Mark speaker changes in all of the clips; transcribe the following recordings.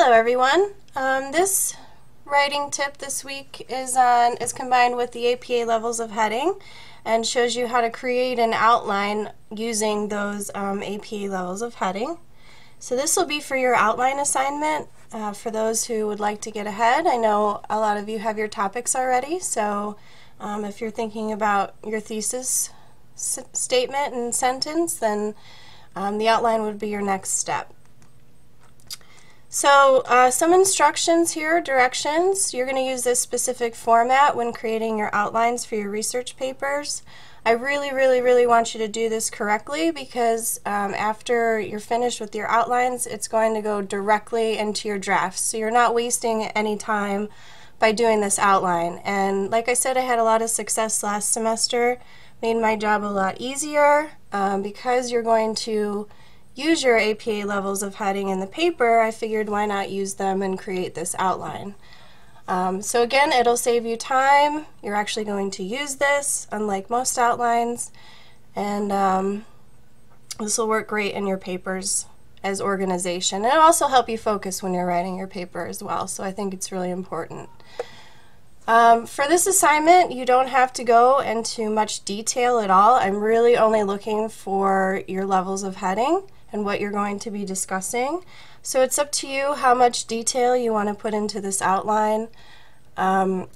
Speaker 1: Hello everyone. This writing tip this week is combined with the APA levels of heading and shows you how to create an outline using those APA levels of heading. So this will be for your outline assignment for those who would like to get ahead. I know a lot of you have your topics already, so if you're thinking about your thesis statement and sentence, then the outline would be your next step. So some instructions here, directions. You're going to use this specific format when creating your outlines for your research papers. I really want you to do this correctly because after you're finished with your outlines, it's going to go directly into your drafts. So you're not wasting any time by doing this outline. And like I said, I had a lot of success last semester, made my job a lot easier because you're going to use your APA levels of heading in the paper. I figured why not use them and create this outline. So again, it'll save you time. You're actually going to use this, unlike most outlines, and this will work great in your papers as organization. And it'll also help you focus when you're writing your paper as well, so I think it's really important. For this assignment, you don't have to go into much detail at all. I'm really only looking for your levels of heading and what you're going to be discussing. So it's up to you how much detail you want to put into this outline. I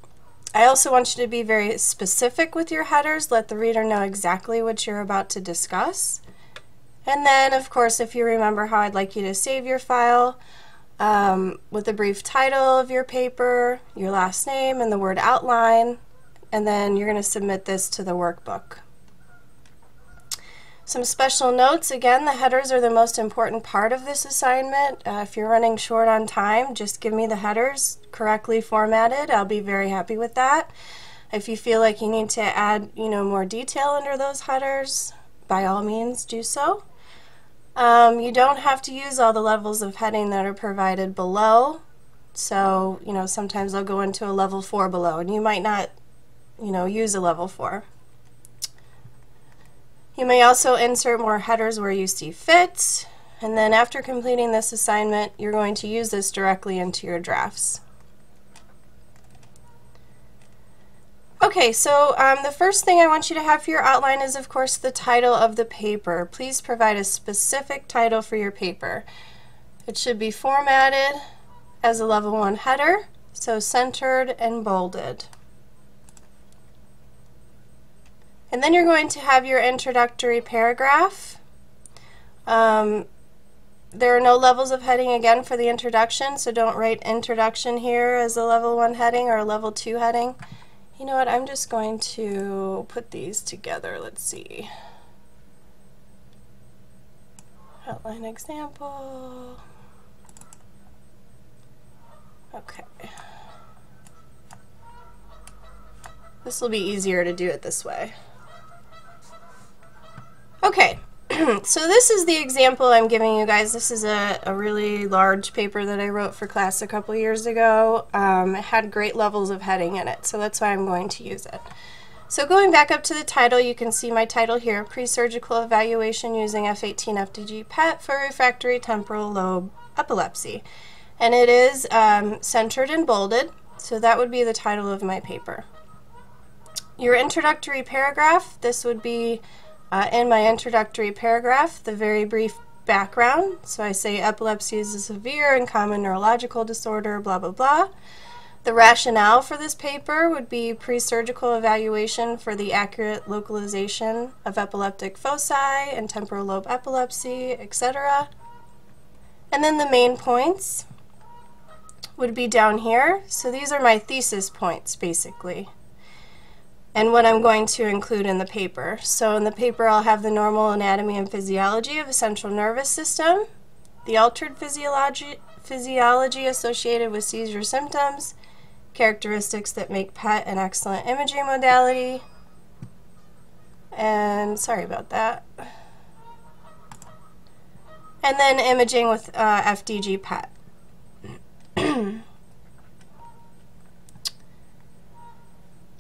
Speaker 1: also want you to be very specific with your headers. Let the reader know exactly what you're about to discuss. And then, of course, if you remember how I'd like you to save your file, with a brief title of your paper, your last name, and the word outline, and then you're going to submit this to the workbook. Some special notes. Again, the headers are the most important part of this assignment. If you're running short on time, just give me the headers correctly formatted. I'll be very happy with that. If you feel like you need to add, more detail under those headers, by all means do so. You don't have to use all the levels of heading that are provided below. So, sometimes I'll go into a level 4 below, and you might not, use a level 4. You may also insert more headers where you see fit, and then after completing this assignment, you're going to use this directly into your drafts. Okay, so the first thing I want you to have for your outline is, of course, the title of the paper. Please provide a specific title for your paper. It should be formatted as a level 1 header, so centered and bolded. And then you're going to have your introductory paragraph. There are no levels of heading again for the introduction, so don't write introduction here as a level 1 heading or a level 2 heading. You know what, I'm just going to put these together. Let's see. Outline example. Okay. This will be easier to do it this way. Okay, so this is the example I'm giving you guys. This is a really large paper that I wrote for class a couple years ago. It had great levels of heading in it, so that's why I'm going to use it. So going back up to the title, you can see my title here, Pre-Surgical Evaluation Using F18 FDG PET for Refractory Temporal Lobe Epilepsy. And it is centered and bolded, so that would be the title of my paper. Your introductory paragraph, this would be in my introductory paragraph, the very brief background. So I say epilepsy is a severe and common neurological disorder, blah, blah, blah. The rationale for this paper would be pre-surgical evaluation for the accurate localization of epileptic foci and temporal lobe epilepsy, etc. And then the main points would be down here. So these are my thesis points, basically, and what I'm going to include in the paper. So in the paper I'll have the normal anatomy and physiology of the central nervous system, the altered physiology associated with seizure symptoms, characteristics that make PET an excellent imaging modality, and sorry about that, and then imaging with FDG PET.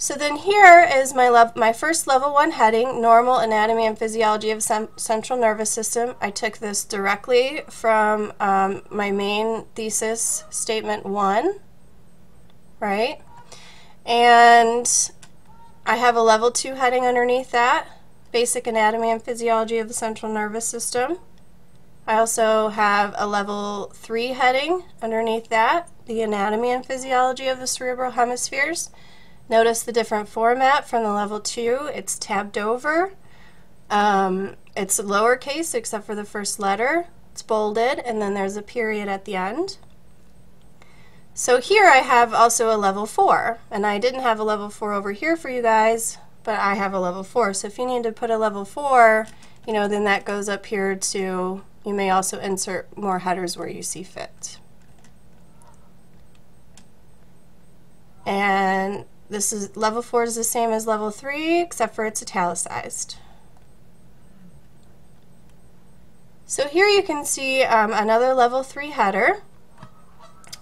Speaker 1: So then here is my first level 1 heading, Normal Anatomy and Physiology of Central Nervous System. I took this directly from my main thesis statement 1, right? And I have a level 2 heading underneath that, Basic Anatomy and Physiology of the Central Nervous System. I also have a level 3 heading underneath that, the Anatomy and Physiology of the Cerebral Hemispheres. Notice the different format from the level 2. It's tabbed over. It's lowercase except for the first letter. It's bolded, and then there's a period at the end. So here I have also a level 4, and I didn't have a level 4 over here for you guys, but I have a level 4. So if you need to put a level 4, you know, then that goes up here to, you may also insert more headers where you see fit. And this is level 4 is the same as level 3, except for it's italicized. So here you can see another level 3 header.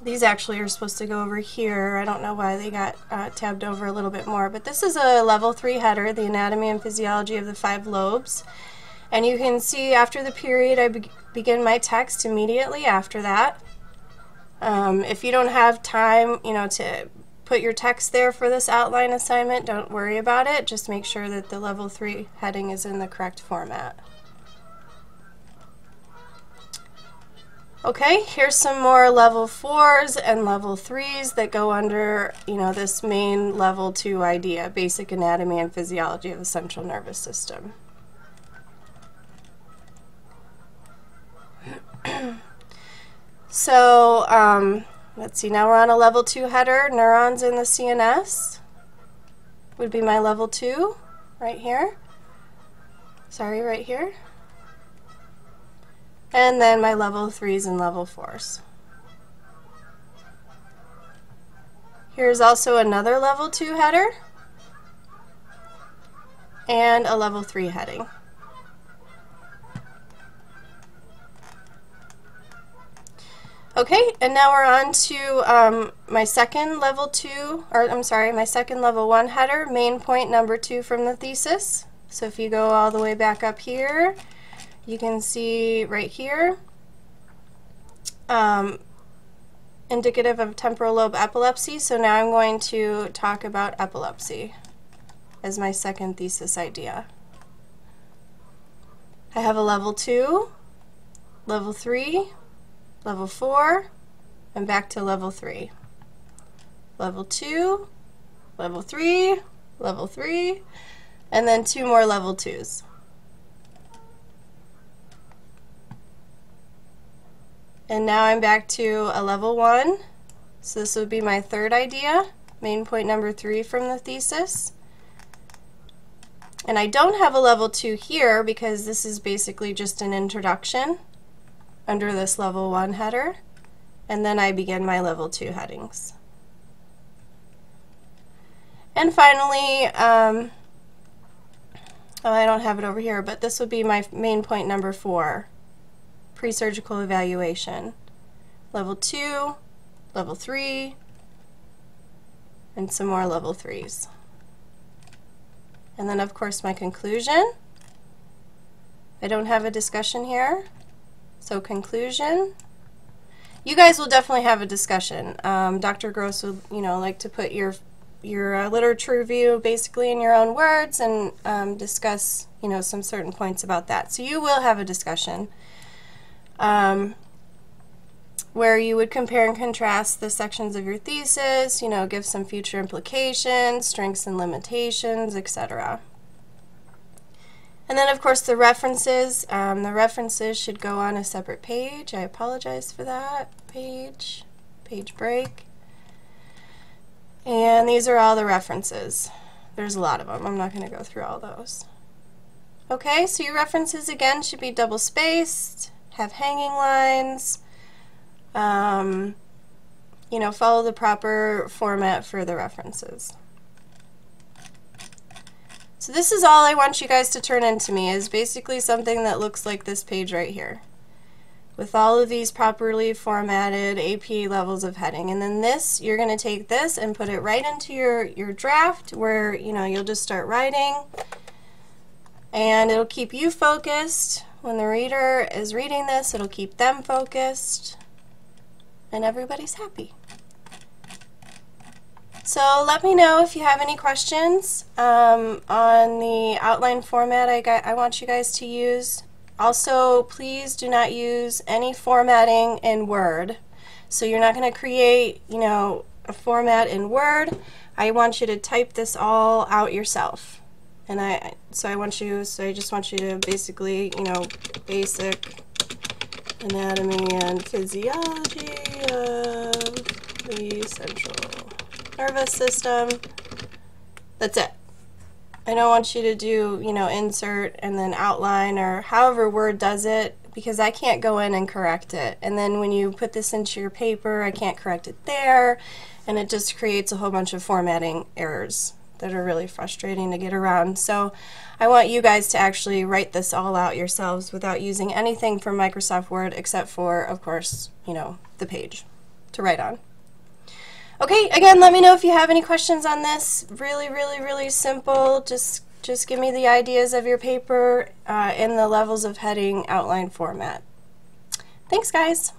Speaker 1: These actually are supposed to go over here. I don't know why they got tabbed over a little bit more, but this is a level 3 header, the Anatomy and Physiology of the 5 Lobes. And you can see after the period, I begin my text immediately after that. If you don't have time, you know, to put your text there for this outline assignment, don't worry about it. Just make sure that the level 3 heading is in the correct format. Okay, here's some more level 4s and level 3s that go under, you know, this main level 2 idea, Basic Anatomy and Physiology of the Central Nervous System. So, let's see, now we're on a level 2 header, neurons in the CNS would be my level 2 right here. Sorry, right here. And then my level 3s and level 4s. Here's also another level 2 header and a level 3 heading. Okay, and now we're on to my second level 2, or I'm sorry, my second level 1 header, main point number 2 from the thesis. So if you go all the way back up here, you can see right here, indicative of temporal lobe epilepsy. So now I'm going to talk about epilepsy as my second thesis idea. I have a level 2, level 3, level 4, and back to level 3. Level 2, level 3, level 3, and then 2 more level 2s. And now I'm back to a level 1. So this would be my third idea, main point number 3 from the thesis. And I don't have a level 2 here because this is basically just an introduction under this level 1 header, and then I begin my level 2 headings. And finally, oh, I don't have it over here, but this would be my main point number 4, pre-surgical evaluation. Level 2, level 3, and some more level 3s. And then of course my conclusion. I don't have a discussion here. So conclusion, you guys will definitely have a discussion. Dr. Gross would, you know, like to put your literature review basically in your own words and discuss, you know, some certain points about that. So you will have a discussion where you would compare and contrast the sections of your thesis, you know, give some future implications, strengths and limitations, etc. And then, of course, the references. The references should go on a separate page. I apologize for that. Page break. And these are all the references. There's a lot of them. I'm not going to go through all those. Okay, so your references, again, should be double-spaced, have hanging lines, you know, follow the proper format for the references. So this is all I want you guys to turn into me, is basically something that looks like this page right here. with all of these properly formatted APA levels of heading. And then this, you're going to take this and put it right into your draft where, you know, you'll just start writing, and it'll keep you focused. When the reader is reading this, it'll keep them focused, and everybody's happy. So let me know if you have any questions on the outline format I want you guys to use. Also, please do not use any formatting in Word. So you're not going to create, you know, a format in Word. I want you to type this all out yourself. And I just want you to basically, you know, basic anatomy and physiology of the central nervous system. That's it. I don't want you to do, you know, insert and then outline or however Word does it, because I can't go in and correct it. And then when you put this into your paper, I can't correct it there, and it just creates a whole bunch of formatting errors that are really frustrating to get around. So I want you guys to actually write this all out yourselves without using anything from Microsoft Word except for, of course, you know, the page to write on. Okay, again, let me know if you have any questions on this. Really, really, really simple. Just give me the ideas of your paper in the levels of heading outline format. Thanks, guys.